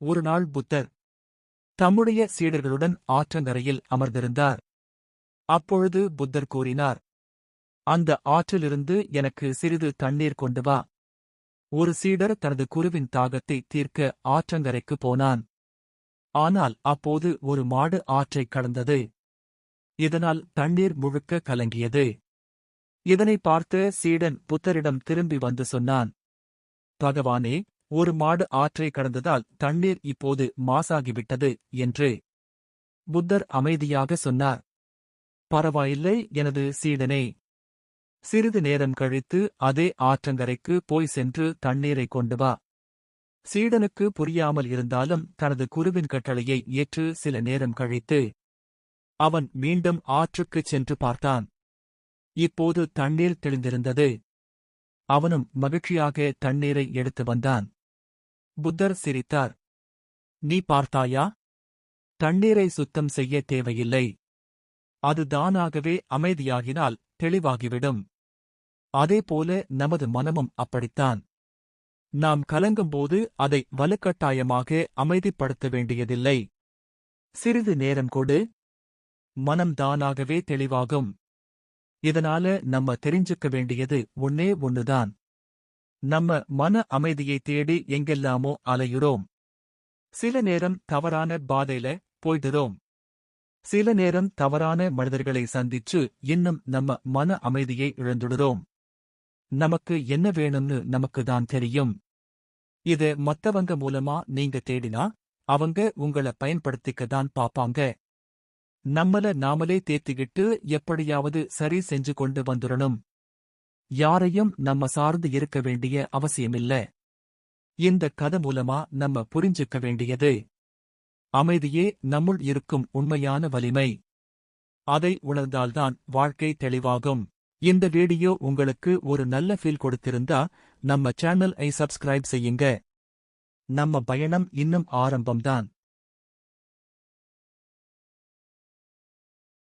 ஒருநாள் புத்தர் தம்முடைய சீடர்களுடன் ஆற்றங்கரையில் அமர்ந்திருந்தார். அப்பொழுது புத்தர் கூறினார், அந்த ஆற்றிலிருந்து எனக்கு சிறிது தண்ணீர் கொண்டு வா. ஒரு சீடர் தனது குருவின் தாகத்தை தீர்க்க ஆற்றங்கரைக்கு போனான். ஆனால் அப்போது ஒரு மாடு ஆற்றைக் கடந்தது. இதனால் தண்ணீர் முழுக்க கலங்கியது. இதனை பார்த்த சீடன் புத்தரிடம் திரும்பி வந்து சொன்னான், பகவானே, ஒரு மாடு ஆற்றை கடந்ததால் தண்ணீர் இப்போது மாசாகிவிட்டது என்று. புத்தர் அமைதியாக சொன்னார், பரவாயில்லை எனது சீடனே. சிறிது நேரம் கழித்து அதே ஆற்றங்கரைக்கு போய் சென்று தண்ணீரை கொண்டு வா. சீடனுக்கு புரியாமல் இருந்தாலும் தனது குருவின் கட்டளையை ஏற்று சில நேரம் கழித்து அவன் மீண்டும் ஆற்றுக்குச் சென்று பார்த்தான். இப்போது தண்ணீர் தெளிந்திருந்தது. அவனும் மகிழ்ச்சியாக தண்ணீரை எடுத்து வந்தான். புத்தர் சிரித்தார், நீ பார்த்தாயா? தண்ணீரை சுத்தம் செய்ய தேவையில்லை. அது தானாகவே அமைதியாகினால் தெளிவாகிவிடும். அதேபோல நமது மனமும் அப்படித்தான். நாம் கலங்கும்போது அதை வலுக்கட்டாயமாக அமைதிப்படுத்த வேண்டியதில்லை. சிறிது நேரம் கொடு, மனம் தானாகவே தெளிவாகும். இதனால நம்ம தெரிஞ்சுக்க வேண்டியது ஒன்னே ஒன்னுதான். நம்ம மன அமைதியை தேடி எங்கெல்லாமோ அலையுறோம். சில நேரம் தவறான பாதையில போய்டுறோம். சில நேரம் தவறான மனிதர்களை சந்திச்சு இன்னும் நம்ம மன அமைதியை இழந்துடுறோம். நமக்கு என்ன வேணும்னு நமக்குதான் தெரியும். இத மத்தவங்க மூலமா நீங்க தேடினா அவங்க உங்கள பயன்படுத்திக்கத்தான் பாப்பாங்க. நம்மள நாமளே தேத்திக்கிட்டு எப்படியாவது சரி செஞ்சு கொண்டு வந்துடணும். யாரையும் நம்ம சார்ந்து இருக்க வேண்டிய அவசியமில்ல. இந்த கதை மூலமா நம்ம புரிஞ்சுக்க வேண்டியது, அமைதியே நம்முள் இருக்கும் உண்மையான வலிமை. அதை உணர்ந்தால்தான் வாழ்க்கை தெளிவாகும். இந்த வீடியோ உங்களுக்கு ஒரு நல்ல ஃபீல் கொடுத்திருந்தா நம்ம சேனல் ஐ சப்ஸ்கிரைப் செய்யுங்க. நம்ம பயணம் இன்னும் ஆரம்பம்தான்.